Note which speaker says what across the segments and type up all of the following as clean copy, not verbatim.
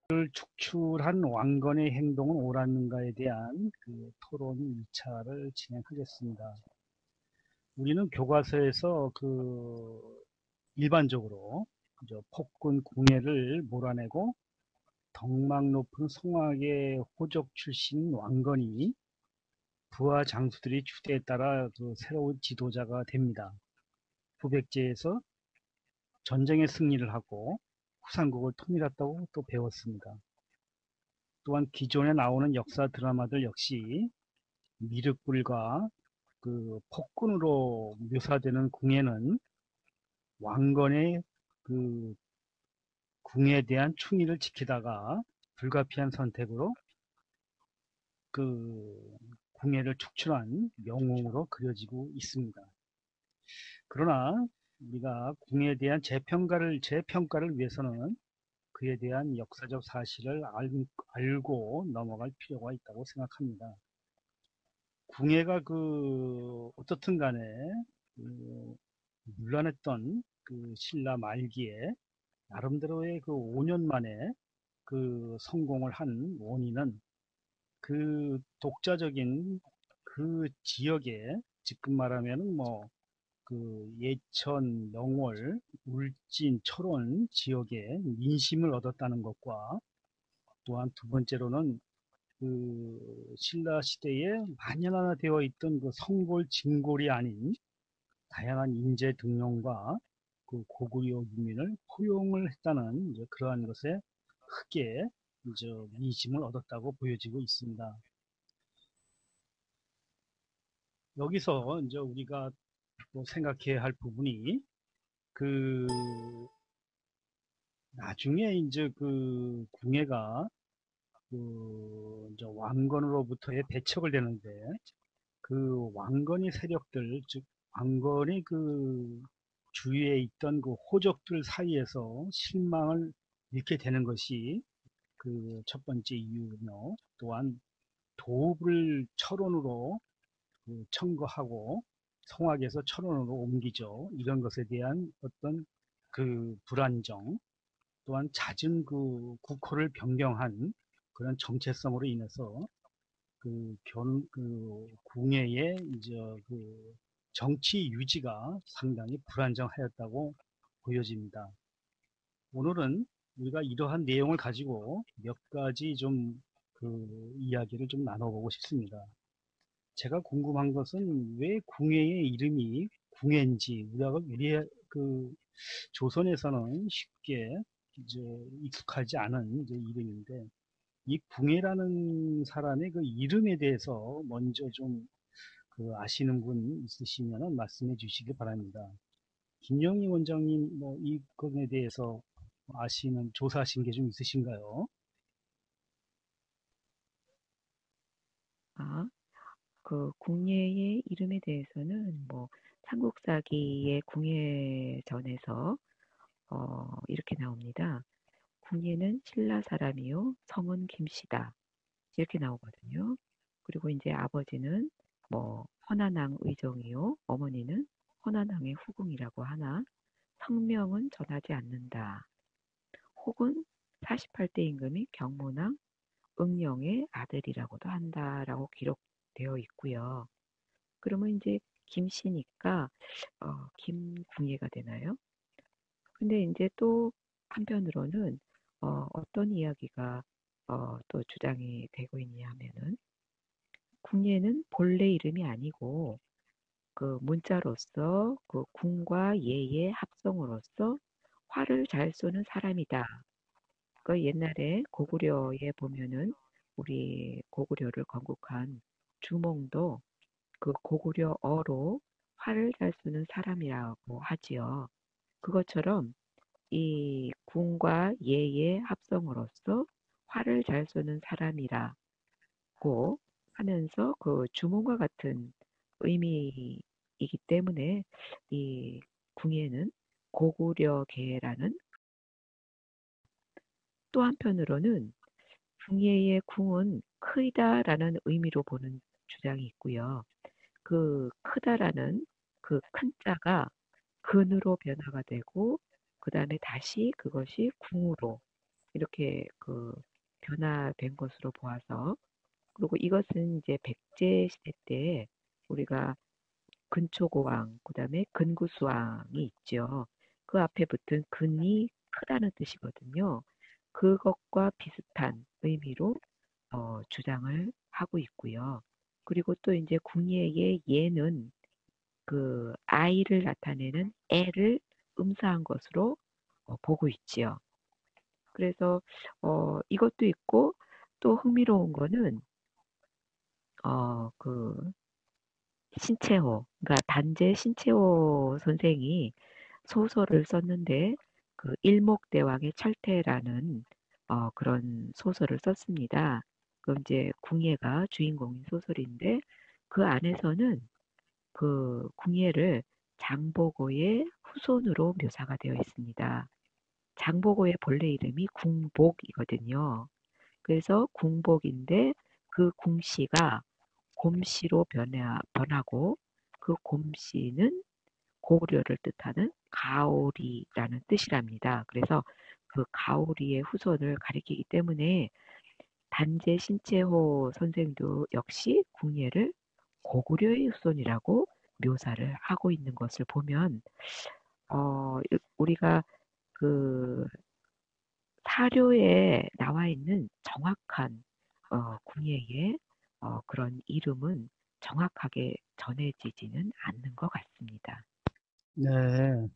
Speaker 1: 를 축출한 왕건의 행동은 옳았는가에 대한 토론 2차를 진행하겠습니다. 우리는 교과서에서 일반적으로 폭군 궁예를 몰아내고 덕망 높은 성악의 호족 출신 왕건이 부하 장수들이 추대에 따라 새로운 지도자가 됩니다. 부백제에서 전쟁의 승리를 하고 후삼국을 통일했다고 또 배웠습니다. 또한 기존에 나오는 역사 드라마들 역시 미륵불과 폭군으로 묘사되는 궁예는 왕건의 그 궁에 대한 충의를 지키다가 불가피한 선택으로 궁예를 축출한 영웅으로 그려지고 있습니다. 그러나 우리가 궁에 대한 재평가를 위해서는 그에 대한 역사적 사실을 알고 넘어갈 필요가 있다고 생각합니다. 궁예가 어떻든 간에 문란했던 신라 말기에 나름대로의 5년 만에 성공을 한 원인은 독자적인 지역에, 지금 말하면 예천, 명월, 울진, 철원 지역에 민심을 얻었다는 것과, 또한 두 번째로는 신라 시대에 만연하되어 있던 성골, 진골이 아닌 다양한 인재 등용과 고구려 유민을 포용을 했다는 그러한 것에 크게 민심을 얻었다고 보여지고 있습니다. 여기서 우리가 생각해야 할 부분이 나중에 궁예가 왕건으로부터의 배척을 되는데 왕건의 세력들, 즉 왕건의 주위에 있던 호족들 사이에서 실망을 잃게 되는 것이 첫 번째 이유며, 또한 도읍을 철원으로 청거하고 성악에서 철원으로 옮기죠. 이런 것에 대한 어떤 불안정, 또한 잦은 국호를 변경한 그런 정체성으로 인해서 궁예의 정치 유지가 상당히 불안정하였다고 보여집니다. 오늘은 우리가 이러한 내용을 가지고 몇 가지 이야기를 좀 나눠보고 싶습니다. 제가 궁금한 것은 왜 궁예의 이름이 궁예인지, 우리가 조선에서는 쉽게 익숙하지 않은 이름인데, 이 궁예라는 사람의 이름에 대해서 먼저 좀 아시는 분 있으시면 말씀해 주시기 바랍니다. 김영희 원장님, 이 건에 대해서 조사하신 게 좀 있으신가요?
Speaker 2: 궁예의 이름에 대해서는 삼국사기의 궁예전에서 이렇게 나옵니다. 궁예는 신라 사람이요, 성은 김씨다. 이렇게 나오거든요. 그리고 이제 아버지는 헌안왕 의정이요, 어머니는 헌안왕의 후궁이라고 하나, 성명은 전하지 않는다. 혹은 48대 임금이 경문왕 응영의 아들이라고도 한다라고 기록되어 있고요. 그러면 이제 김씨니까 김궁예가 되나요? 근데 이제 또 한편으로는 어떤 이야기가 또 주장이 되고 있냐 하면은, 궁예는 본래 이름이 아니고 문자로서 궁과 예의 합성으로서 활을 잘 쏘는 사람이다. 옛날에 고구려에 보면은 우리 고구려를 건국한 주몽도 고구려어로 활을 잘 쏘는 사람이라고 하지요. 그것처럼 이 궁과 예의 합성으로서 활을 잘 쏘는 사람이라고 하면서 그 주문과 같은 의미이기 때문에 이 궁예는 고구려계라는, 또 한편으로는 궁예의 궁은 크다라는 의미로 보는 주장이 있고요. 그 크다라는 그 큰 자가 근으로 변화가 되고 그 다음에 다시 그것이 궁으로 이렇게 그 변화된 것으로 보아서, 그리고 이것은 이제 백제 시대 때 우리가 근초고왕, 그 다음에 근구수왕이 있죠. 그 앞에 붙은 근이 크다는 뜻이거든요. 그것과 비슷한 의미로 주장을 하고 있고요. 그리고 또 이제 궁예의 예는 그 아이를 나타내는 애를 음사한 것으로 보고 있지요. 그래서 이것도 있고, 또 흥미로운 거는 그 신채호, 그러니까 단재 신채호 선생이 소설을 썼는데 그 일목대왕의 철퇴라는 그런 소설을 썼습니다. 그 이제 궁예가 주인공인 소설인데 그 안에서는 그 궁예를 장보고의 후손으로 묘사가 되어 있습니다. 장보고의 본래 이름이 궁복이거든요. 그래서 궁복인데 그 궁씨가 곰씨로 변하고 그 곰씨는 고구려를 뜻하는 가오리라는 뜻이랍니다. 그래서 그 가오리의 후손을 가리키기 때문에 단재 신채호 선생도 역시 궁예를 고구려의 후손이라고 묘사를 하고 있는 것을 보면 우리가 그 사료에 나와 있는 정확한 궁예의 그런 이름은 정확하게 전해지지는 않는 것 같습니다.
Speaker 1: 네.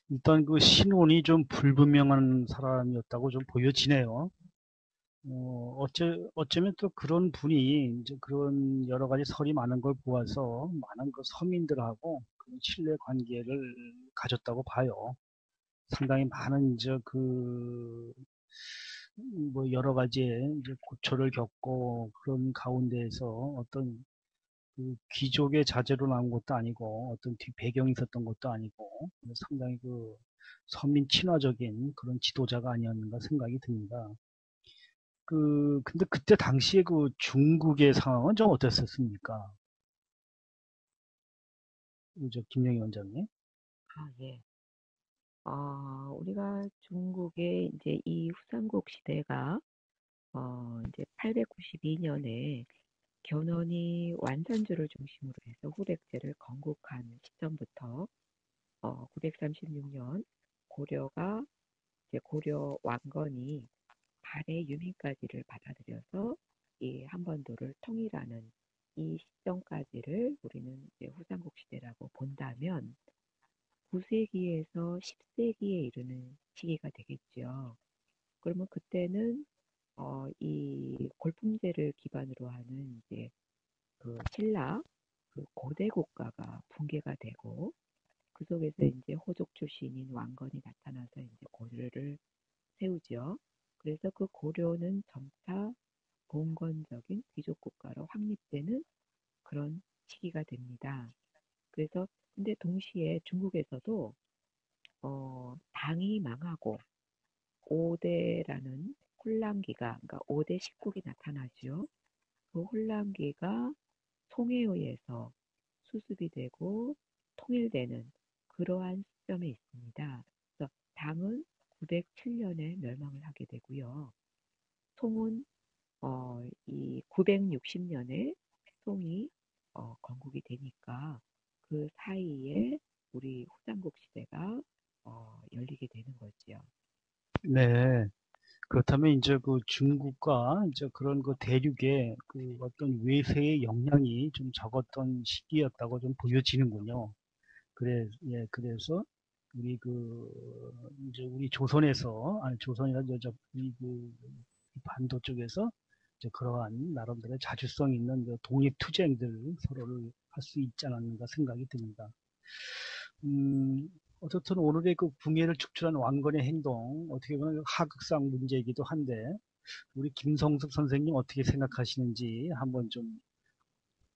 Speaker 1: 일단 그 신원이 좀 불분명한 사람이었다고 좀 보여지네요. 어쩌면 또 그런 분이 이제 그런 여러 가지 설이 많은 걸 보아서 많은 그 서민들하고 그런 신뢰 관계를 가졌다고 봐요. 상당히 많은 이제 그 뭐 여러 가지의 이제 고초를 겪고 그런 가운데에서 어떤 그 귀족의 자제로 나온 것도 아니고 어떤 뒷 배경이 있었던 것도 아니고 상당히 그 서민 친화적인 그런 지도자가 아니었는가 생각이 듭니다. 근데 그때 당시에 그 중국의 상황은 좀 어땠었습니까? 저 김영희 원장님.
Speaker 2: 아, 예. 우리가 중국의 이제 이 후삼국 시대가 이제 892년에 견훤이 완산주를 중심으로 해서 후백제를 건국한 시점부터 936년 고려가 이제 고려 왕건이 발해 유민까지를 받아들여서 이 한반도를 통일하는 이 시점까지를 우리는 이제 후삼국 시대라고 본다면 9세기에서 10세기에 이르는 시기가 되겠죠. 그러면 그때는 이 골품제를 기반으로 하는 이제 그 신라 그 고대 국가가 붕괴가 되고 그 속에서 이제 호족 출신인 왕건이 나타나서 이제 고려를 세우죠. 그래서 그 고려는 점차 봉건적인 귀족 국가로 확립되는 그런 시기가 됩니다. 그래서 근데 동시에 중국에서도 당이 망하고 5대라는 혼란기가, 그러니까 5대 식국이 나타나죠. 그 혼란기가 송에 의해서 수습이 되고 통일되는 그러한 시점에 있습니다. 그래서 당은 907년에 멸망을 하게 되고요. 송은 이 960년에 송이 건국이 되니까 그 사이에 우리 후삼국 시대가 열리게 되는 거지요.
Speaker 1: 네. 그렇다면 이제 그 중국과 이제 그런 그 대륙의 그 어떤 외세의 영향이 좀 적었던 시기였다고 좀 보여지는군요. 예, 그래서 우리 이제 우리 조선에서, 아니, 조선이라 우리 반도 쪽에서 이제 그러한 나름대로 자주성 있는 그 독립투쟁들 서로를 할 수 있지 않았는가 생각이 듭니다. 음, 어쨌든 오늘의 그 궁예를 축출한 왕건의 행동, 어떻게 보면 하극상 문제이기도 한데, 우리 김성숙 선생님 어떻게 생각하시는지 한번 좀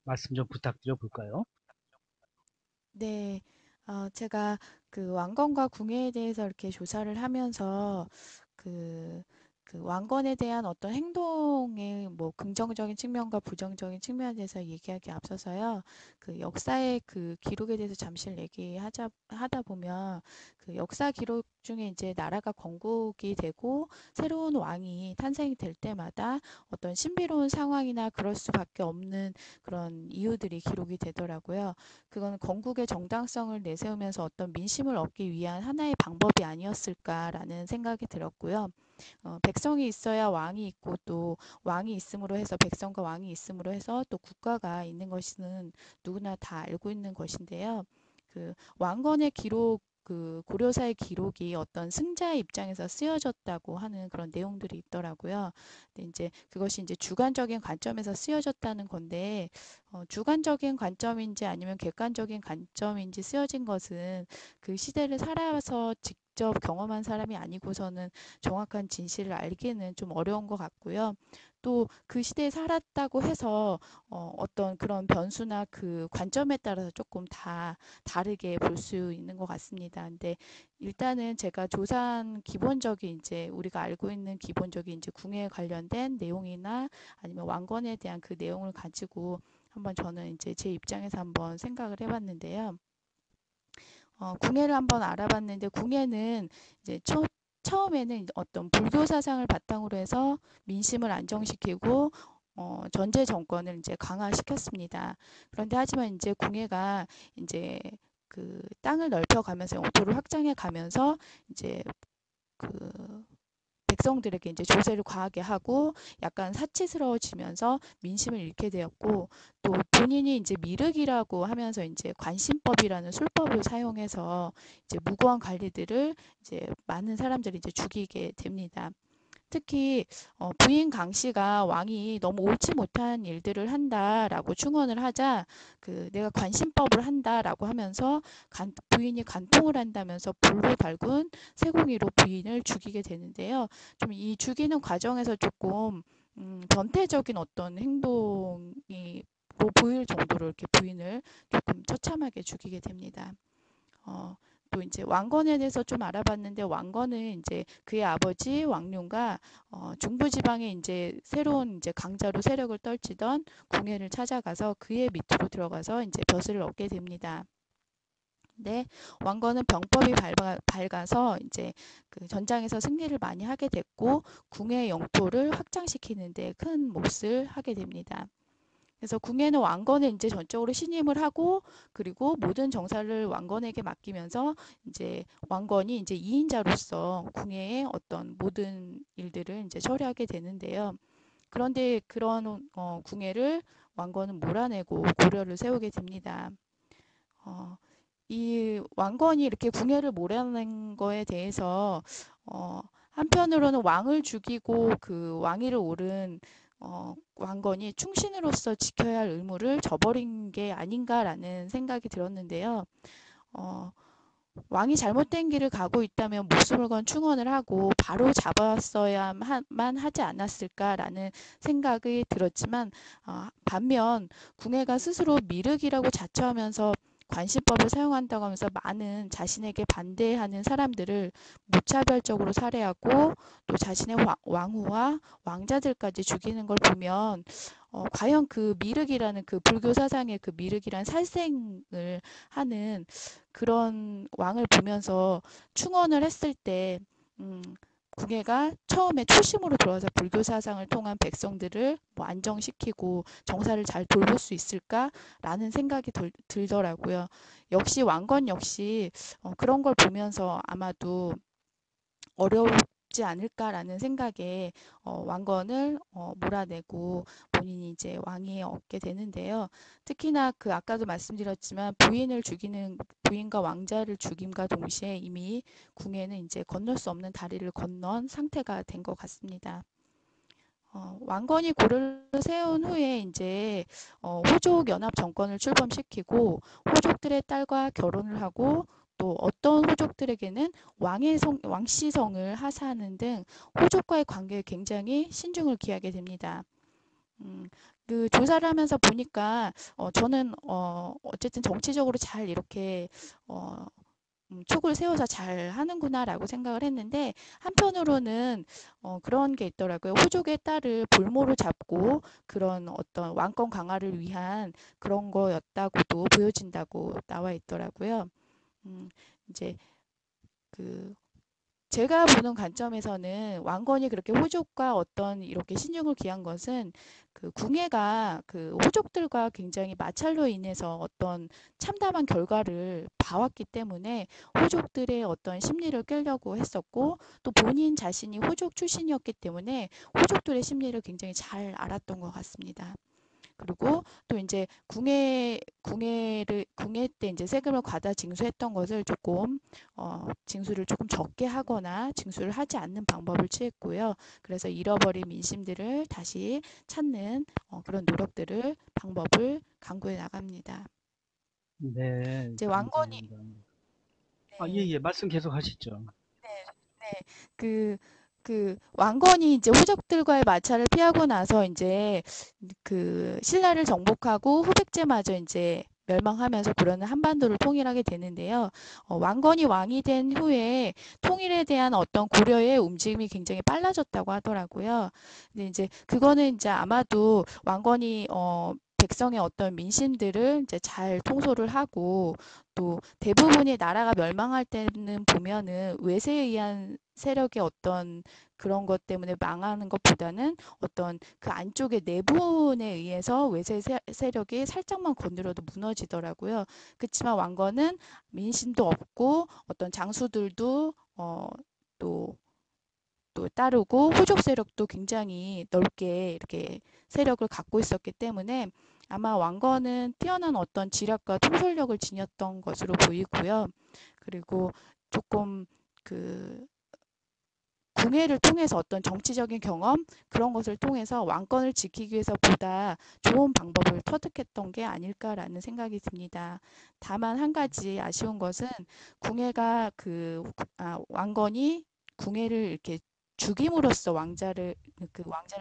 Speaker 1: 말씀 좀 부탁드려 볼까요?
Speaker 3: 네, 제가 그 왕건과 궁예에 대해서 이렇게 조사를 하면서 그, 그 왕건에 대한 어떤 행동의 뭐 긍정적인 측면과 부정적인 측면에 대해서 얘기하기 앞서서요. 그 역사의 그 기록에 대해서 잠시 하다 보면 그 역사 기록 중에 이제 나라가 건국이 되고 새로운 왕이 탄생이 될 때마다 어떤 신비로운 상황이나 그럴 수밖에 없는 그런 이유들이 기록이 되더라고요. 그건 건국의 정당성을 내세우면서 어떤 민심을 얻기 위한 하나의 방법이 아니었을까라는 생각이 들었고요. 백성이 있어야 왕이 있고 또 왕이 있음으로 해서 백성과 왕이 있음으로 해서 또 국가가 있는 것은 누구나 다 알고 있는 것인데요. 그 왕건의 기록 그 고려사의 기록이 어떤 승자의 입장에서 쓰여졌다고 하는 그런 내용들이 있더라고요. 근데 이제 그것이 이제 주관적인 관점에서 쓰여졌다는 건데 주관적인 관점인지 아니면 객관적인 관점인지 쓰여진 것은 그 시대를 살아서 직접 경험한 사람이 아니고서는 정확한 진실을 알기는 좀 어려운 것 같고요. 또 그 시대에 살았다고 해서 어떤 그런 변수나 그 관점에 따라서 조금 다 다르게 볼 수 있는 것 같습니다. 근데 일단은 제가 조사한 기본적인 이제 우리가 알고 있는 기본적인 이제 궁에 관련된 내용이나 아니면 왕건에 대한 그 내용을 가지고 한번 저는 이제 제 입장에서 한번 생각을 해봤는데요. 궁예를 한번 알아봤는데 궁예는 이제 처음에는 어떤 불교 사상을 바탕으로 해서 민심을 안정시키고 전제 정권을 이제 강화시켰습니다. 그런데 하지만 이제 궁예가 이제 그 땅을 넓혀가면서 영토를 확장해 가면서 이제 그 백성들에게 이제 조세를 과하게 하고 약간 사치스러워지면서 민심을 잃게 되었고 또 본인이 이제 미륵이라고 하면서 이제 관심법이라는 술법을 사용해서 이제 무고한 관리들을 이제 많은 사람들이 이제 죽이게 됩니다. 특히 부인 강 씨가 왕이 너무 옳지 못한 일들을 한다라고 충언을 하자 그 내가 관심법을 한다라고 하면서 부인이 간통을 한다면서 불로 달군 쇠공이로 부인을 죽이게 되는데요. 좀 이 죽이는 과정에서 조금 변태적인 어떤 행동이 보일 정도로 이렇게 부인을 조금 처참하게 죽이게 됩니다. 어, 또 이제 왕건에 대해서 좀 알아봤는데 왕건은 이제 그의 아버지 왕룡과 중부지방에 이제 새로운 이제 강자로 세력을 떨치던 궁예를 찾아가서 그의 밑으로 들어가서 이제 벼슬을 얻게 됩니다. 근데 왕건은 병법이 밝아서 이제 그 전장에서 승리를 많이 하게 됐고 궁예 영토를 확장시키는데 큰 몫을 하게 됩니다. 그래서 궁예는 왕건에 이제 전적으로 신임을 하고 그리고 모든 정사를 왕건에게 맡기면서 이제 왕건이 이제 2인자로서 궁예의 어떤 모든 일들을 이제 처리하게 되는데요. 그런데 그런 궁예를 왕건은 몰아내고 고려를 세우게 됩니다. 어, 이 왕건이 이렇게 궁예를 몰아낸 거에 대해서 한편으로는 왕을 죽이고 그 왕위를 오른 왕건이 충신으로서 지켜야 할 의무를 저버린 게 아닌가라는 생각이 들었는데요. 어, 왕이 잘못된 길을 가고 있다면 목숨을 건 충언을 하고 바로 잡았어야만 하지 않았을까라는 생각이 들었지만 반면 궁예가 스스로 미륵이라고 자처하면서 관시법을 사용한다고 하면서 많은 자신에게 반대하는 사람들을 무차별적으로 살해하고 또 자신의 왕후와 왕자들까지 죽이는 걸 보면 과연 그 미륵이라는 그 불교 사상의 그 미륵이란 살생을 하는 그런 왕을 보면서 충언을 했을 때 음, 궁예가 처음에 초심으로 돌아와서 불교 사상을 통한 백성들을 뭐 안정시키고 정사를 잘 돌볼 수 있을까라는 생각이 들더라고요. 역시 왕건 역시 그런 걸 보면서 아마도 어렵지 않을까라는 생각에 왕건을 몰아내고 본인이 이제 왕위에 얻게 되는데요. 특히나 그 아까도 말씀드렸지만 부인과 왕자를 죽임과 동시에 이미 궁예는 이제 건널 수 없는 다리를 건넌 상태가 된 것 같습니다. 왕건이 고려를 세운 후에 이제 호족 연합 정권을 출범시키고 호족들의 딸과 결혼을 하고 또 어떤 호족들에게는 왕씨성을 하사하는 등 호족과의 관계에 굉장히 신중을 기하게 됩니다. 음, 그 조사를 하면서 보니까 저는 어쨌든 정치적으로 잘 이렇게 어, 촉을 세워서 잘 하는구나라고 생각을 했는데 한편으로는 그런 게 있더라고요. 호족의 딸을 볼모로 잡고 그런 어떤 왕권 강화를 위한 그런 거였다고도 보여진다고 나와 있더라고요. 음, 이제 그 제가 보는 관점에서는 왕건이 그렇게 호족과 어떤 이렇게 신중을 기한 것은 그 궁예가 그 호족들과 굉장히 마찰로 인해서 어떤 참담한 결과를 봐왔기 때문에 호족들의 어떤 심리를 깨려고 했었고 또 본인 자신이 호족 출신이었기 때문에 호족들의 심리를 굉장히 잘 알았던 것 같습니다. 그리고 또 이제 궁예 때 이제 세금을 과다 징수했던 것을 조금 징수를 조금 적게 하거나 징수를 하지 않는 방법을 취했고요. 그래서 잃어버린 민심들을 다시 찾는 그런 노력들을 방법을 강구해 나갑니다.
Speaker 1: 네,
Speaker 3: 이제 왕건이
Speaker 1: 감사합니다. 예,
Speaker 3: 네,
Speaker 1: 예, 말씀 계속 하시죠.
Speaker 3: 네, 네. 그, 왕건이 이제 호족들과의 마찰을 피하고 나서 이제 그 신라를 정복하고 후백제마저 이제 멸망하면서 그러는 한반도를 통일하게 되는데요. 왕건이 왕이 된 후에 통일에 대한 어떤 고려의 움직임이 굉장히 빨라졌다고 하더라고요. 근데 이제 그거는 이제 아마도 왕건이 백성의 어떤 민심들을 이제 잘 통솔을 하고 또 대부분의 나라가 멸망할 때는 보면은 외세에 의한 세력의 어떤 그런 것 때문에 망하는 것보다는 어떤 그 안쪽의 내분에 의해서 외세 세력이 살짝만 건드려도 무너지더라고요. 그렇지만 왕건은 민심도 없고 어떤 장수들도 또 따르고 호족 세력도 굉장히 넓게 이렇게 세력을 갖고 있었기 때문에 아마 왕건은 뛰어난 어떤 지략과 통솔력을 지녔던 것으로 보이고요. 그리고 조금 그 궁예를 통해서 어떤 정치적인 경험 그런 것을 통해서 왕권을 지키기 위해서 보다 좋은 방법을 터득했던 게 아닐까라는 생각이 듭니다. 다만 한 가지 아쉬운 것은 궁예가 왕건이 궁예를 이렇게 죽임으로써 왕자를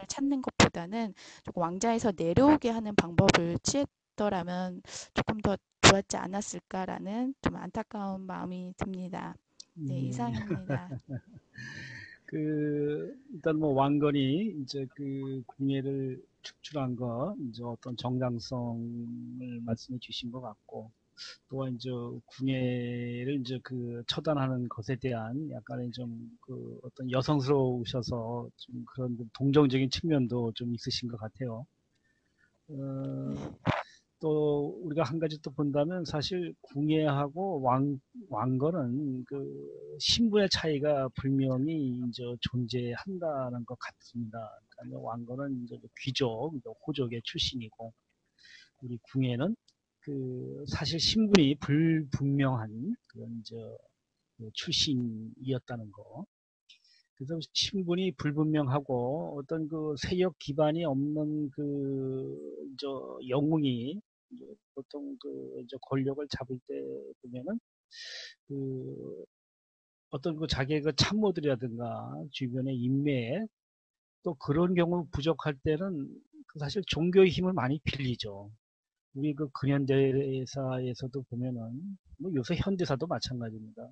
Speaker 3: 찾는 것보다는 조금 왕자에서 내려오게 하는 방법을 취했더라면 조금 더 좋았지 않았을까라는 좀 안타까운 마음이 듭니다. 네,
Speaker 1: 네.
Speaker 3: 이상입니다.
Speaker 1: 일단 뭐 왕건이 이제 그 궁예를 축출한 거, 이제 어떤 정당성을 말씀해 주신 것 같고, 또한 이제 궁예를 이제 그 처단하는 것에 대한 약간의 좀 그 어떤 여성스러우셔서 좀 그런 좀 동정적인 측면도 좀 있으신 것 같아요.
Speaker 3: 네.
Speaker 1: 어, 또 우리가 한 가지 또 본다면 사실 궁예하고 왕건은 그 신분의 차이가 분명히 이제 존재한다는 것 같습니다. 그러니까 왕건은 이제 귀족, 호족의 출신이고 우리 궁예는 그 사실 신분이 불분명한 그런 그 출신이었다는 거. 그래서 신분이 불분명하고 어떤 그 세력 기반이 없는 영웅이 이제 보통 이제 권력을 잡을 때 보면은 그 어떤 그 자기의 그 참모들이라든가 주변의 인맥 또 그런 경우 부족할 때는 그 사실 종교의 힘을 많이 빌리죠. 우리 그 근현대사에서도 보면은 뭐 요새 현대사도 마찬가지입니다.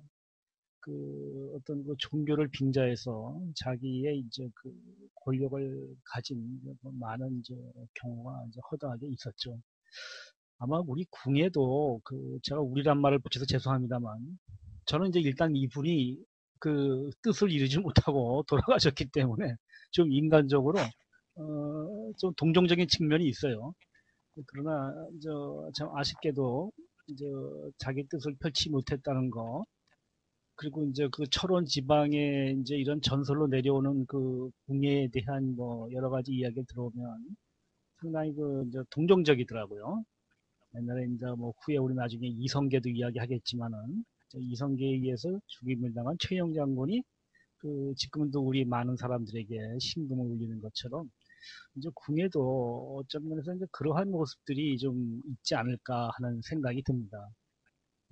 Speaker 1: 그 어떤 그 종교를 빙자해서 자기의 이제 그 권력을 가진 많은 이제 경우가 이제 허다하게 있었죠. 아마 우리 궁에도 그 제가 우리란 말을 붙여서 죄송합니다만 저는 이제 일단 이분이 그 뜻을 이루지 못하고 돌아가셨기 때문에 좀 인간적으로 좀 동정적인 측면이 있어요. 그러나 참 아쉽게도 이제 자기 뜻을 펼치 못했다는 거 그리고 이제 그 철원 지방에 이제 이런 전설로 내려오는 그 궁예에 대한 뭐 여러 가지 이야기를 들어오면 상당히 그 이제 동정적이더라고요. 옛날에 이제 뭐 후에 우리 나중에 이성계도 이야기하겠지만은 이성계에 의해서 죽임을 당한 최영 장군이 그 지금도 우리 많은 사람들에게 신금을 울리는 것처럼 이제 궁에도 어쩐 면에서 이제 그러한 모습들이 좀 있지 않을까 하는 생각이 듭니다.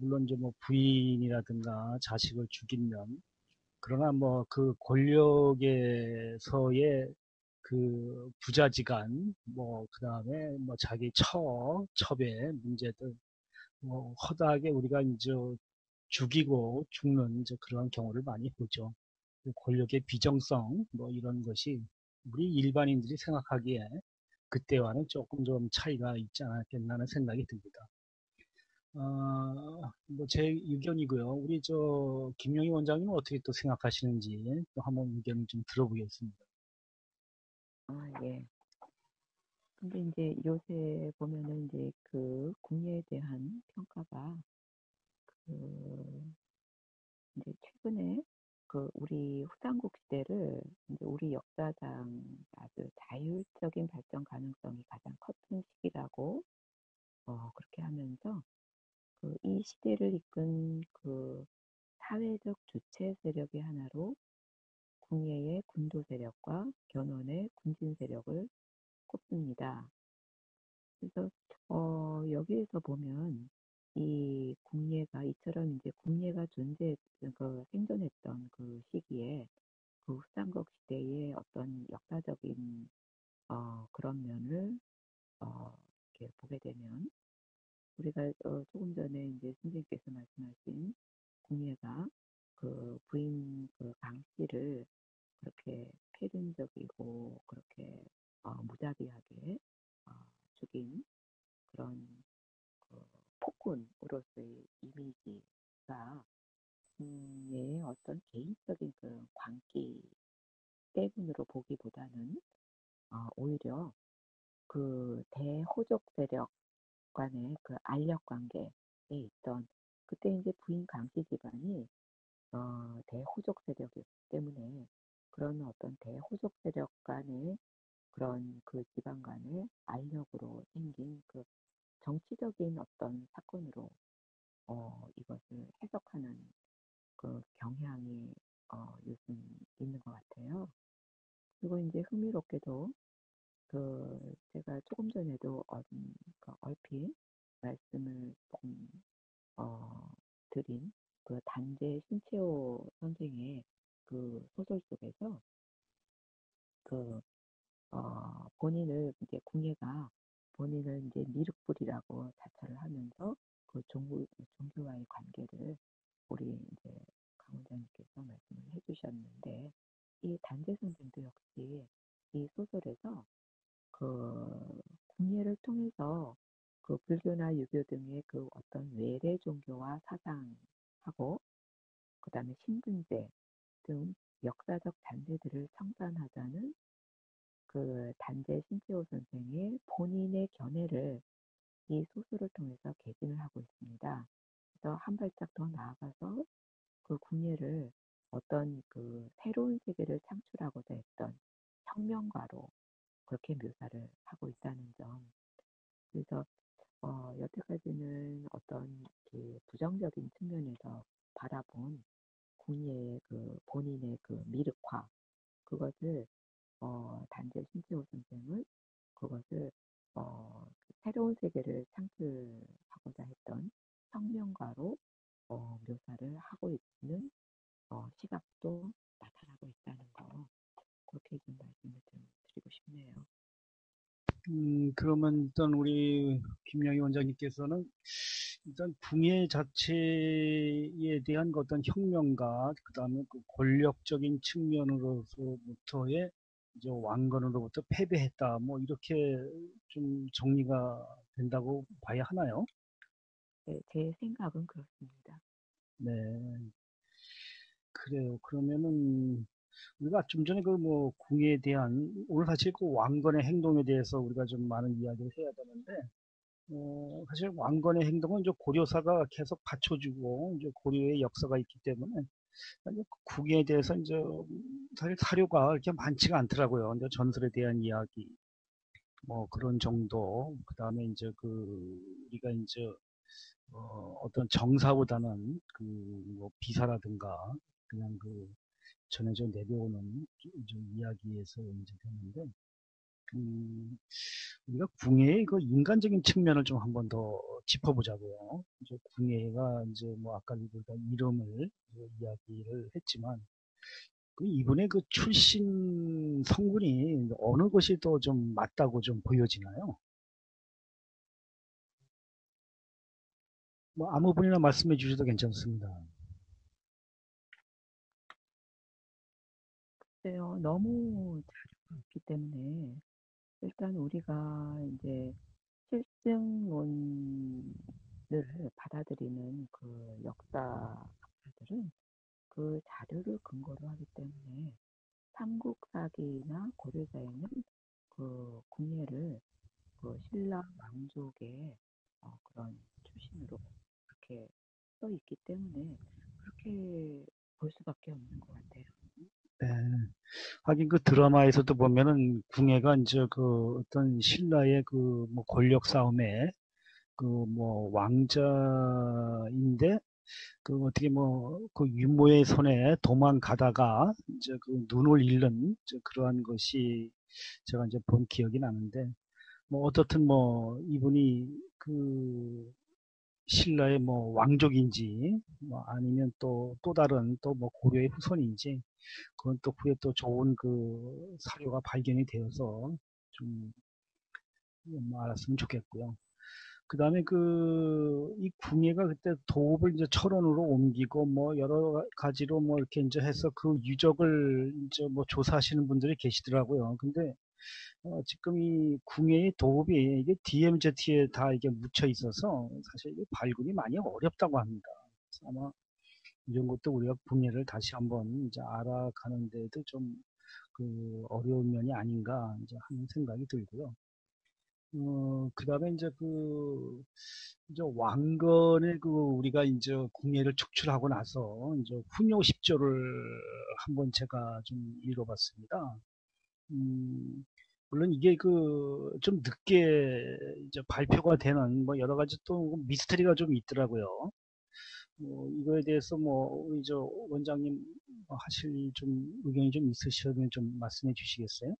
Speaker 1: 물론 이제 뭐 부인이라든가 자식을 죽이면, 그러나 뭐 그 권력에서의 그 부자지간, 뭐 그다음에 뭐 자기 첩의 문제들, 뭐 허다하게 우리가 이제 죽이고 죽는 이제 그러한 경우를 많이 보죠. 그 권력의 비정성, 뭐 이런 것이 우리 일반인들이 생각하기에 그때와는 조금 좀 차이가 있지 않았겠나 하는 생각이 듭니다. 뭐 제 의견이고요. 우리 김영희 원장님은 어떻게 또 생각하시는지 또 한번 의견을 좀 들어보겠습니다.
Speaker 2: 예. 근데 이제 요새 보면은 이제 그 궁예에 대한 평가가 그 이제 최근에 그 우리 후삼국 시대를 이제 우리 역사상 아주 자율적인 발전 가능성이 가장 컸던 시기라고 그렇게 하면서 그 이 시대를 이끈 그 사회적 주체 세력의 하나로 궁예의 군도 세력과 견훤의 군진 세력을 꼽습니다. 그래서 여기에서 보면 이 궁예가 이처럼 이제 궁예가 생존했던 그 시기에 그 후삼국 시대의 어떤 역사적인 그런 면을 이렇게 보게 되면 우리가 조금 전에 이제 선생님께서 말씀하신 궁예가 그 부인 그 강씨를 그렇게 패륜적이고 그렇게 무자비하게 어, 죽인 그런 그 폭군으로서의 이미지가 궁예의 어떤 개인적인 그런 광기 때문으로 보기보다는 오히려 그 대호족 세력 간의 그 알력 관계에 있던 그때 이제 부인 강씨 집안이 대호족 세력이었기 때문에 그런 어떤 대호족 세력 간의 그런 그 집안 간의 알력으로 생긴 그 정치적인 어떤 사건으로 이것을 해석하는 그 경향이 요즘 있는 것 같아요. 그리고 이제 흥미롭게도 그 제가 조금 전에도 그 얼핏 말씀을 조금 드린 그 단재 신채호 선생의 그 소설 속에서 그 본인을 이제 궁예가 본인을 이제 미륵불이라고 자처를 하면서 그 종교와의 관계를 우리 이제 강 원장님께서 말씀을 해주셨는데 이 단재 선생도 역시 이 소설에서 그 궁예를 통해서 그 불교나 유교 등의 그 어떤 외래 종교와 사상하고 그다음에 신분제 등 역사적 잔재들을 청산하자는 그 단재 신채호 선생의 본인의 견해를 이 소설을 통해서 개진을 하고 있습니다. 그래서 한 발짝 더 나아가서 그 궁예를 어떤 그 새로운 세계를 창출하고자 했던 혁명가로 그렇게 묘사를 하고 있다는 점. 그래서 여태까지는 어떤 그 부정적인 측면에서 바라본 궁예의 그 본인의 그 미륵화 그것을 단재 신채호 선생은 그것을 그 새로운 세계를 창출하고자 했던 혁명가로 묘사를 하고 있는 시각도 나타나고 있다는 거 그렇게 좀 말씀을 드리고 싶네요.
Speaker 1: 그러면 일단 우리 김영희 원장님께서는 일단 궁예 자체에 대한 그 어떤 혁명과 그다음에 그 권력적인 측면으로서부터의 이제 왕건으로부터 패배했다. 뭐 이렇게 좀 정리가 된다고 봐야 하나요?
Speaker 2: 네, 제 생각은 그렇습니다.
Speaker 1: 네, 그래요. 그러면은 우리가 좀 전에 그 뭐 궁예에 대한 오늘 사실 그 왕건의 행동에 대해서 우리가 좀 많은 이야기를 해야 되는데 사실 왕건의 행동은 이제 고려사가 계속 받쳐주고 이제 고려의 역사가 있기 때문에 이제 궁예에 대해서 이제 사실 사료가 이렇게 많지가 않더라고요. 이제 전설에 대한 이야기 뭐 그런 정도. 그다음에 이제 그 우리가 이제 어떤 정사보다는 그 뭐 비사라든가 그냥 그 전해져 내려오는 이제 이야기에서 이제 되는데 우리가 궁예의 그 인간적인 측면을 좀 한번 더 짚어보자고요. 이제 궁예가 이제 뭐 아까 우리가 이름을 이제 이야기를 했지만 그 이분의 그 출신 성분이 어느 것이 더 좀 맞다고 좀 보여지나요? 뭐 아무 분이나 말씀해 주셔도 괜찮습니다.
Speaker 2: 글쎄요, 너무 자료가 없기 때문에 일단 우리가 이제 실증론을 받아들이는 그 역사학자들은 그 자료를 근거로 하기 때문에 삼국사기나 고려사에는 그 궁예를 그 신라 왕족의 그런 출신으로 이렇게 써 있기 때문에 그렇게 볼 수밖에 없는 것 같아요.
Speaker 1: 네. 하긴 그 드라마에서도 보면은 궁예가 이제 그 어떤 신라의 그 뭐 권력 싸움에 그 뭐 왕자인데 그 어떻게 뭐 그 유모의 손에 도망가다가 이제 그 눈을 잃는 이제 그러한 것이 제가 이제 본 기억이 나는데 뭐 어떻든 뭐 이분이 그 신라의 뭐 왕족인지 뭐 아니면 또 다른 또 뭐 고려의 후손인지 그건 또 후에 또 좋은 그 사료가 발견이 되어서 좀 뭐 알았으면 좋겠고요. 그 다음에 이 궁예가 그때 도읍을 이제 철원으로 옮기고 뭐 여러 가지로 뭐 이렇게 이제 해서 그 유적을 이제 뭐 조사하시는 분들이 계시더라고요. 근데 지금 이 궁예의 도읍이 이게 DMZ에 다 이게 묻혀 있어서 사실 이게 발굴이 많이 어렵다고 합니다. 그래서 아마 이런 것도 우리가 궁예를 다시 한번 이제 알아가는 데도 좀 그 어려운 면이 아닌가 이제 하는 생각이 들고요. 그다음에 이제 이제 왕건의 우리가 이제 궁예를 축출하고 나서 이제 훈요 10조를 한번 제가 좀 읽어봤습니다. 음, 물론 이게 좀 늦게 이제 발표가 되는 뭐 여러 가지 또 미스터리가 좀 있더라고요. 이거에 대해서 뭐 우리 저 원장님 뭐 하실 좀 의견이 좀 있으시면 좀 말씀해 주시겠어요?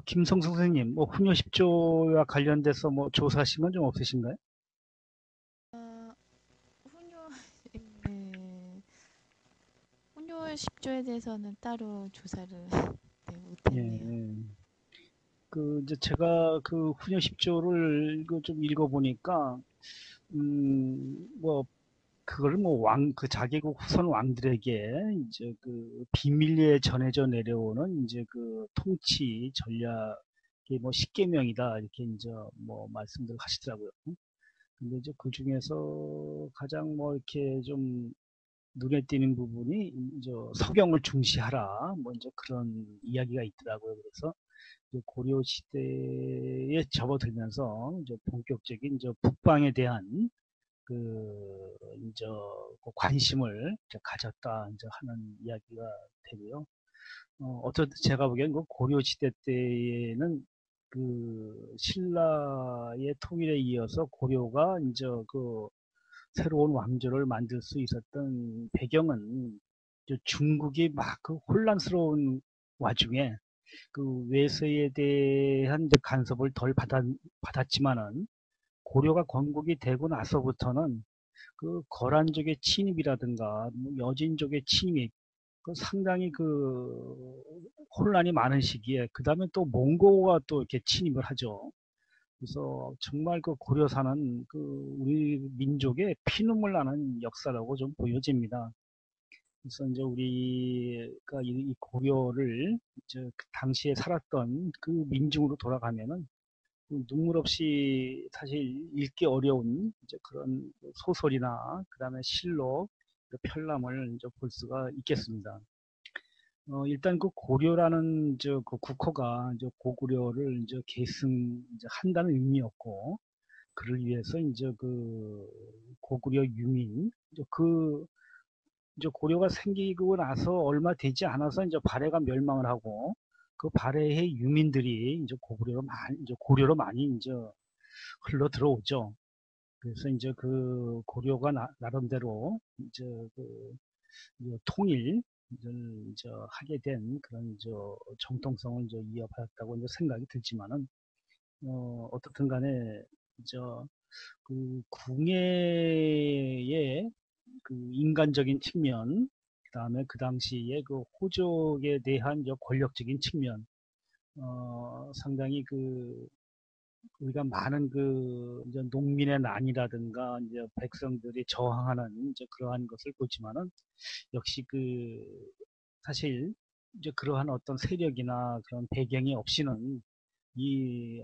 Speaker 1: 김성수 선생님, 뭐 훈요 10조와 관련돼서 뭐 조사하신 건 좀 없으신가요?
Speaker 3: 어, 훈요, 네, 훈요 10조에 대해서는 따로 조사를 네,
Speaker 1: 예,
Speaker 3: 못했네요.
Speaker 1: 예. 이제 제가 그 훈요 10조를 좀 읽어보니까, 뭐, 그걸 뭐 자기국 후손 왕들에게 이제 비밀리에 전해져 내려오는 이제 통치 전략이 뭐 10계명이다. 이렇게 이제 뭐 말씀들 하시더라고요. 근데 이제 그 중에서 가장 뭐 이렇게 좀 눈에 띄는 부분이 이제 서경을 중시하라. 뭐 이제 그런 이야기가 있더라고요. 그래서 이제 고려 시대에 접어들면서 이제 본격적인 이제 북방에 대한 이제 관심을 이제 가졌다 이제 하는 이야기가 되고요. 어쨌든 제가 보기엔 그 고려 시대 때에는 신라의 통일에 이어서 고려가 이제 새로운 왕조를 만들 수 있었던 배경은 이제 중국이 막 혼란스러운 와중에 외세에 대한 이제 간섭을 덜 받았지만은 고려가 건국이 되고 나서부터는 거란족의 침입이라든가 뭐 여진족의 침입 상당히 혼란이 많은 시기에 그 다음에 또 몽고가 또 이렇게 침입을 하죠. 그래서 정말 고려사는 우리 민족의 피눈물 나는 역사라고 좀 보여집니다. 그래서 이제 우리가 이 고려를 이제 그 당시에 살았던 그 민중으로 돌아가면은 눈물 없이 사실 읽기 어려운 이제 그런 소설이나 그다음에 시로 편람을 이제 볼 수가 있겠습니다. 일단 고려라는 이제 국호가 이제 고구려를 이제 계승 이제 한다는 의미였고 그를 위해서 이제 고구려 유민 이제 고려가 생기고 나서 얼마 되지 않아서 이제 발해가 멸망을 하고 그 발해의 유민들이 이제 고구려로 많이 이제 고려로 많이 이제 흘러 들어오죠. 그래서 이제 그 고려가 나름대로 이제 그 통일을 이제 하게 된 그런 정통성을 이제 이어받았다고 이제 생각이 들지만은 어떻든 간에 그 궁예의 그 인간적인 측면, 그다음에 그 당시에 그 호족에 대한 권력적인 측면, 상당히 우리가 많은 이제 농민의 난이라든가 이제 백성들이 저항하는 이제 그러한 것을 보지만은 역시 사실 이제 그러한 어떤 세력이나 그런 배경이 없이는 이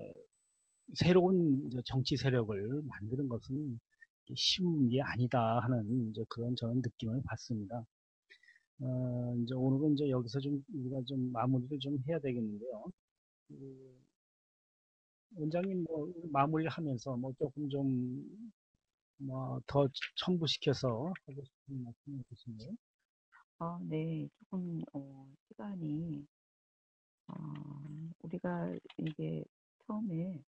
Speaker 1: 새로운 이제 정치 세력을 만드는 것은 쉬운 게 아니다 하는 이제 그런 저는 느낌을 받습니다. 이제 오늘은 이제 여기서 좀 우리가 좀 마무리를 좀 해야 되겠는데요. 그 원장님 뭐 마무리를 하면서 뭐 조금 좀 뭐 더 첨부시켜서 하고 싶은 말씀 있으신가요?
Speaker 2: 네, 조금 시간이 우리가 이제 처음에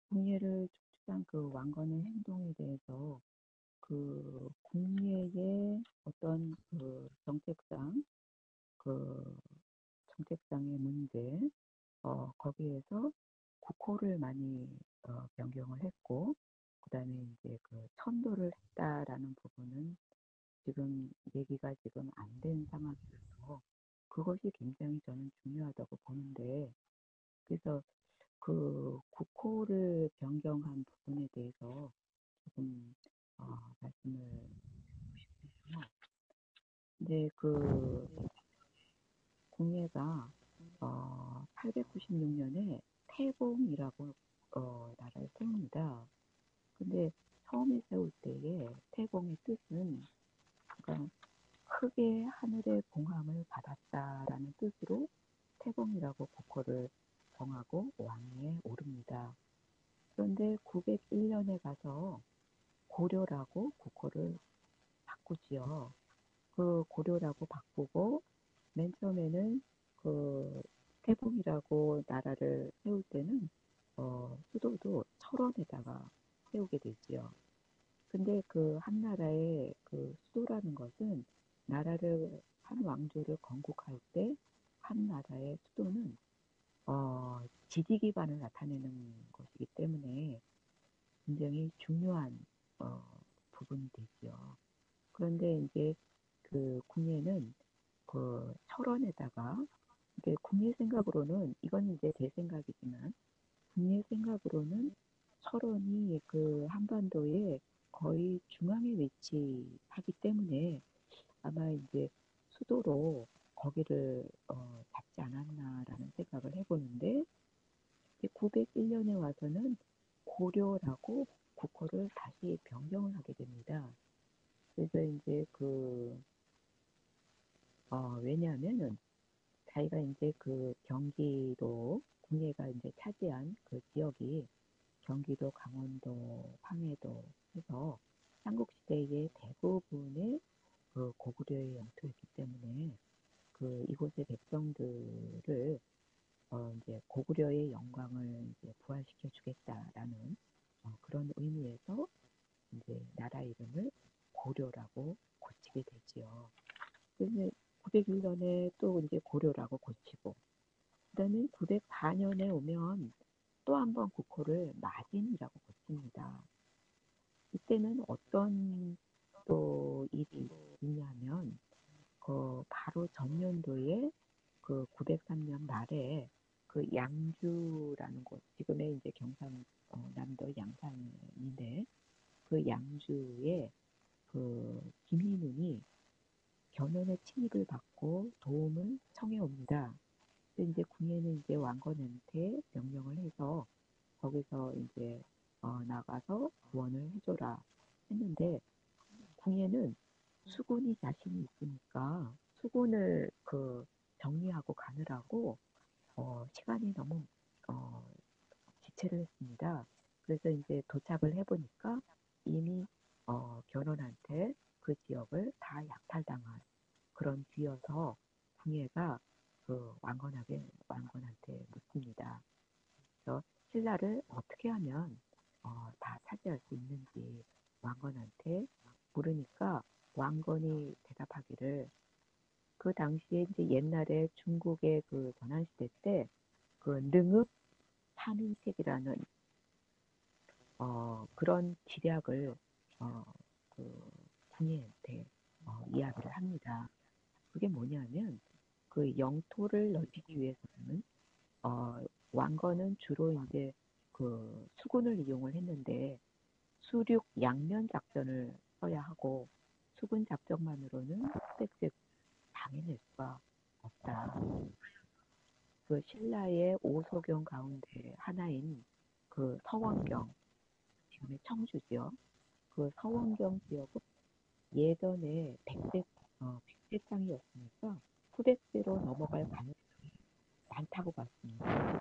Speaker 2: 궁예를 축출한 그 왕건의 행동에 대해서 그 궁예의 어떤 그 정책상의 문제, 거기에서 국호를 많이 변경을 했고, 그다음에 이제 그 천도를 했다라는 부분은 지금 얘기가 지금 안 된 상황이어서 그것이 굉장히 저는 중요하다고 보는데, 그래서 그 국호를 변경한 부분에 대해서 조금 말씀을 드리고 싶은데요. 이제 그 궁예가 896년에 태공이라고 나라를 세웁니다. 근데 처음에 세울 때에 태공의 뜻은 그러니까 크게 하늘의 봉함을 받았다라는 뜻으로 태공이라고 국호를 정하고 왕위에 오릅니다. 그런데 901년에 가서 고려라고 국호를 바꾸지요. 그 고려라고 바꾸고 맨 처음에는 그 태국이라고 나라를 세울 때는 수도도 철원에다가 세우게 되지요. 근데 그 한 나라의 그 수도라는 것은 나라를 한 왕조를 건국할 때 한 나라의 수도는 지지 기반을 나타내는 것이기 때문에 굉장히 중요한 어, 부분이 되지요. 그런데 이제 그 궁예는 그 철원에다가 이게 궁예 생각으로는 이건 이제 제 생각이지만 국내 생각으로는 철원이 그 한반도의 거의 중앙에 위치하기 때문에 아마 이제 수도로 거기를 잡지 않았나라는 생각을 해보는데 901년에 와서는 고려라고 국호를 다시 변경을 하게 됩니다. 그래서 이제 왜냐하면은 자기가 이제 그 경기도 궁예가 이제 차지한 그 지역이 경기도, 강원도, 황해도 해서 삼국시대의 대부분의 그 고구려의 영토였기 때문에 그 이곳의 백성들을 이제 고구려의 영광을 이제 부활시켜 주겠다라는 그런 의미에서 이제 나라 이름을 고려라고 고치게 되지요. 그래서 901년에 또 이제 고려라고 고치고 그다음에 904년에 오면 또 한 번 국호를 마진이라고 고칩니다. 이때는 어떤 또 일이 있냐면 바로 전년도에 그 903년 말에 그 양주라는 곳 지금의 이제 경상남도 양산인데 그 양주에 그 김희문이 견훤의 침입을 받고 도움을 청해 옵니다. 근데 이제 궁예는 이제 왕건한테 명령을 해서 거기서 이제 나가서 구원을 해줘라 했는데 궁예는 수군이 자신이 있으니까 수군을 정리하고 가느라고 시간이 너무 어, 지체를 했습니다. 그래서 이제 도착을 해보니까 이미 견훤한테 그 지역을 다 약탈당한 그런 뒤여서 궁예가 왕건한테 묻습니다. 그래서 신라를 어떻게 하면 다 차지할 수 있는지 왕건한테 물으니까 왕건이 대답하기를 그 당시에 이제 옛날에 중국의 그 전환시대 때 그 능읍 삼인책이라는 그런 지략을 어, 그 궁예한테 이야기를 합니다. 그게 뭐냐면 그 영토를 넓히기 위해서는 어, 왕건은 주로 이제 그 수군을 이용을 했는데 수륙 양면 작전을 써야 하고 수군 작전만으로는 후백제를 당해낼 수가 없다. 그 신라의 오소경 가운데 하나인 그 서원경, 지금의 청주지요. 그 서원경 지역은 예전에 백제장이었으니까 후백제로 넘어갈 가능성이 많다고 봤습니다.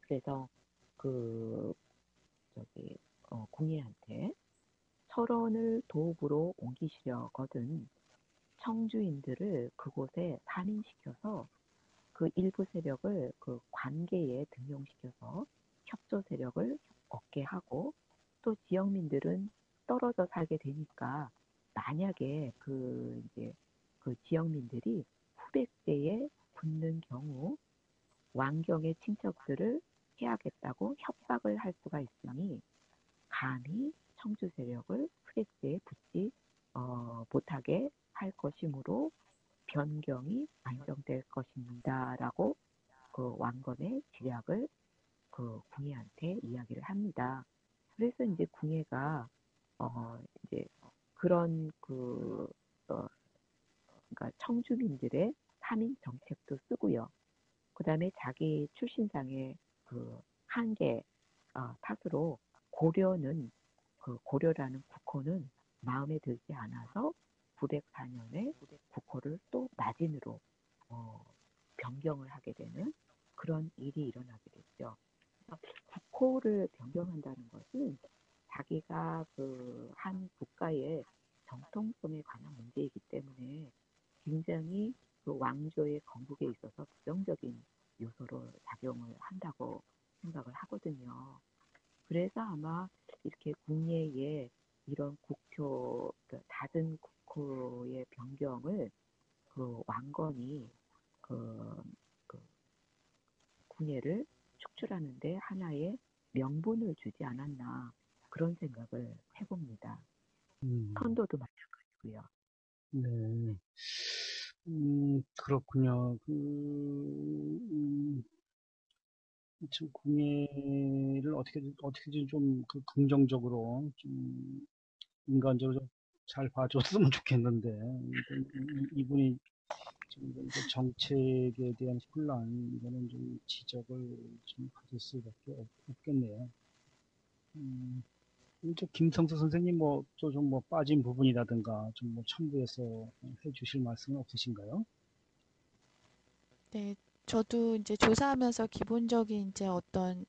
Speaker 2: 그래서 그 저기 궁예한테 설원을 도읍으로 옮기시려거든 청주인들을 그곳에 산인시켜서 그 일부 세력을 그 관계에 등용시켜서 협조 세력을 얻게 하고 또 지역민들은 떨어져 살게 되니까 만약에 그 이제 그 지역민들이 후백제에 붙는 경우 왕경의 친척들을 해야겠다고 협박을 할 수가 있으니 감히 청주 세력을 후백제에 붙지 못하게 할 것이므로 변경이 안정될 것입니다라고 그 왕건의 지략을 그 궁예한테 이야기를 합니다. 그래서 이제 궁예가 이제 그런 그러니까 청주민들의 삼인 정책도 쓰고요. 그다음에 자기 출신상의 그 한계 탓으로 고려는 그 고려라는 국호는 마음에 들지 않아서 904년에 국호를 또 마진으로 어, 변경을 하게 되는 그런 일이 일어나게 됐죠. 그래서 국호를 변경한다는 것은 자기가 그 한 국가의 정통성에 관한 문제이기 때문에 굉장히 그 왕조의 건국에 있어서 부정적인 요소로 작용을 한다고 생각을 하거든요. 그래서 아마 이렇게 국내에 이런 국효, 그 잦은 국호의 변경을 그 왕건이 그, 그 국예를 축출하는데 하나의 명분을 주지 않았나 그런 생각을 해봅니다.
Speaker 1: 음,
Speaker 2: 선도도 마찬가지고요.
Speaker 1: 네. 그렇군요. 참, 국내를 어떻게든 좀 긍정적으로, 좀, 인간적으로 좀 잘 봐줬으면 좋겠는데, 이분이 지금 그 정책에 대한 혼란, 이거는 좀 지적을 좀 받을 수밖에 없겠네요. 음, 저 김성수 선생님 뭐, 좀 뭐 빠진 부분이라든가, 좀 뭐 첨부해서 해 주실 말씀은 없으신가요?
Speaker 3: 네, 저도 이제 조사하면서 기본적인 이제 어떤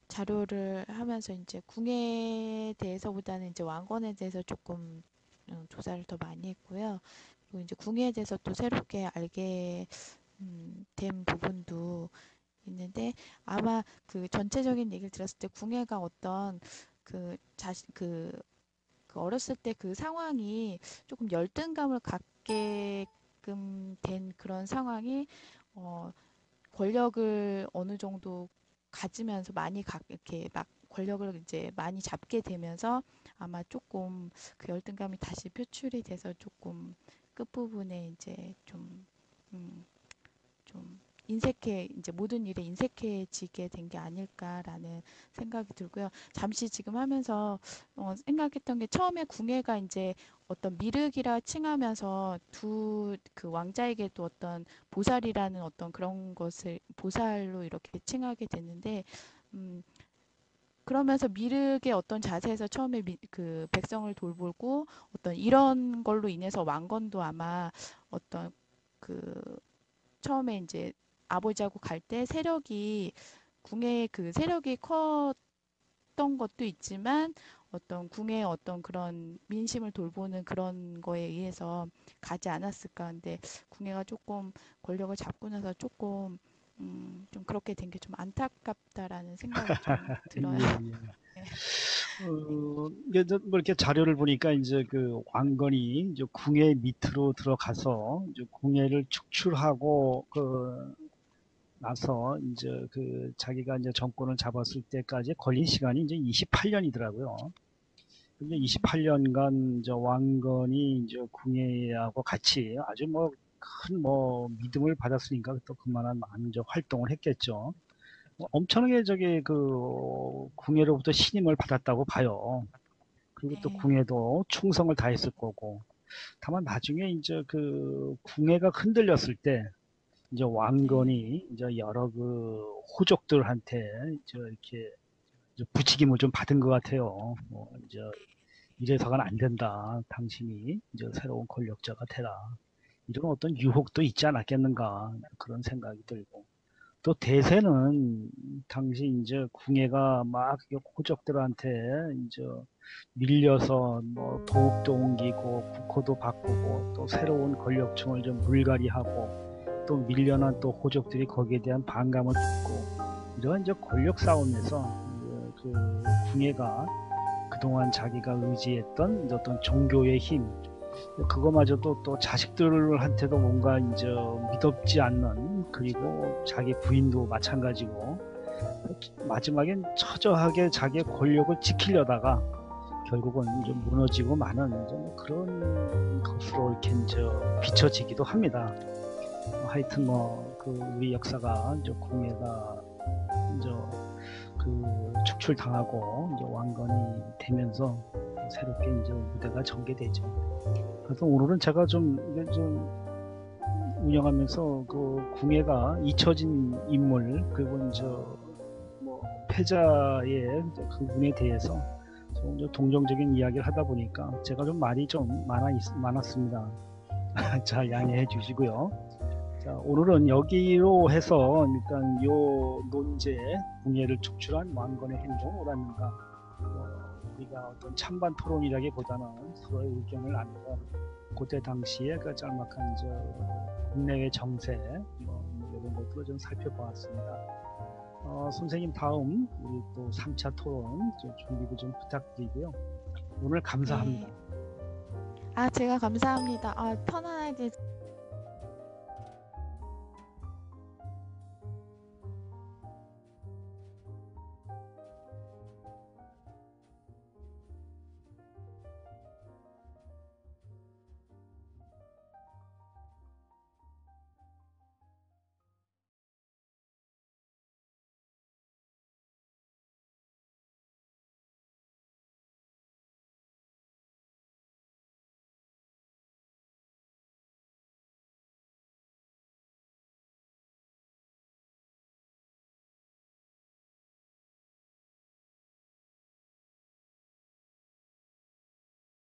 Speaker 3: 자료를 하면서 이제 궁에 대해서보다는 이제 왕건에 대해서 조금 조사를 더 많이 했고요. 그리고 이제 궁에 대해서 또 새롭게 알게 된 부분도 있는데 아마 그 전체적인 얘기를 들었을 때 궁예가 어떤 그 자신 그 어렸을 때 그 상황이 조금 열등감을 갖게끔 된 그런 상황이 어, 권력을 어느 정도 가지면서 이렇게 막 권력을 이제 많이 잡게 되면서 아마 조금 그 열등감이 다시 표출이 돼서 조금 끝부분에 이제 음, 좀 이제 모든 일에 인색해지게 된 게 아닐까라는 생각이 들고요. 잠시 지금 하면서 생각했던 게 처음에 궁예가 이제 어떤 미륵이라 칭하면서 두 그 왕자에게도 어떤 보살이라는 어떤 그런 것을 보살로 이렇게 칭하게 됐는데 음, 그러면서 미륵의 어떤 자세에서 처음에 그 백성을 돌보고 어떤 이런 걸로 인해서 왕건도 아마 어떤 그 처음에 이제 아버지하고 갈 때 세력이 궁의 그 세력이 컸던 것도 있지만 어떤 궁의 어떤 그런 민심을 돌보는 그런 거에 의해서 가지 않았을까. 근데 궁예가 조금 권력을 잡고 나서 조금 좀 그렇게 된 게 좀 안타깝다라는 생각이 좀 들어요.
Speaker 1: 예, 예.
Speaker 3: 네.
Speaker 1: 이게 뭐 이렇게 자료를 보니까 이제 그 왕건이 이제 궁예 밑으로 들어가서 이제 궁예를 축출하고 나서 이제 자기가 이제 정권을 잡았을 때까지 걸린 시간이 이제 28년이더라고요. 근데 28년간 저 왕건이 이제 궁예하고 같이 아주 뭐 큰 뭐 믿음을 받았으니까 또 그만한 많은 저 활동을 했겠죠. 엄청나게 궁예로부터 신임을 받았다고 봐요. 그리고 또
Speaker 3: 네,
Speaker 1: 궁예도 충성을 다했을 거고. 다만 나중에 이제 궁예가 흔들렸을 때 이제
Speaker 3: 네,
Speaker 1: 왕건이 이제 여러 호족들한테 이제 이렇게 이제 부추김을 좀 받은 것 같아요. 뭐 이제 이래서는 안 된다. 당신이 이제 새로운 권력자가 되라. 이런 어떤 유혹도 있지 않았겠는가 그런 생각이 들고. 또 대세는 당시 이제 궁예가 막 호족들한테 이제 밀려서 뭐 도읍도 옮기고 국호도 바꾸고 또 새로운 권력층을 좀 물갈이하고 또 밀려난 또 호족들이 거기에 대한 반감을 듣고 이런 이제 권력 싸움에서 궁예가 그동안 자기가 의지했던 이제 어떤 종교의 힘 그거마저도 또 자식들한테도 뭔가 이제 믿업지 않는 그리고 자기 부인도 마찬가지고 마지막엔 처절하게 자기의 권력을 지키려다가 결국은 이제 무너지고 마는 이제 뭐 그런 것으로 이렇게 이제 비춰지기도 합니다. 하여튼 우리 역사가 이제 궁예가 이제 축출당하고 이제 왕건이 되면서 새롭게 이제 무대가 전개되죠. 그래서 오늘은 제가 좀 운영하면서 궁예가 잊혀진 인물 그리고 이제 뭐 패자의 그 운에 대해서 좀 동정적인 이야기를 하다 보니까 제가 좀 말이 좀 많았습니다. 자, 양해해 주시고요. 자, 오늘은 여기로 해서 일단 요 논제 궁예를 축출한 왕건의 행동 오라는가 우리가 어떤 찬반 토론이라기보다는 서로의 의견을 나누고 그때 당시에 그 짤막한 국내외 정세 이런 것들을 좀 살펴보았습니다. 선생님 다음 우리 또 3차 토론 준비도 좀 부탁드리고요. 오늘 감사합니다.
Speaker 3: 네. 아, 제가 감사합니다. 아, 편안하게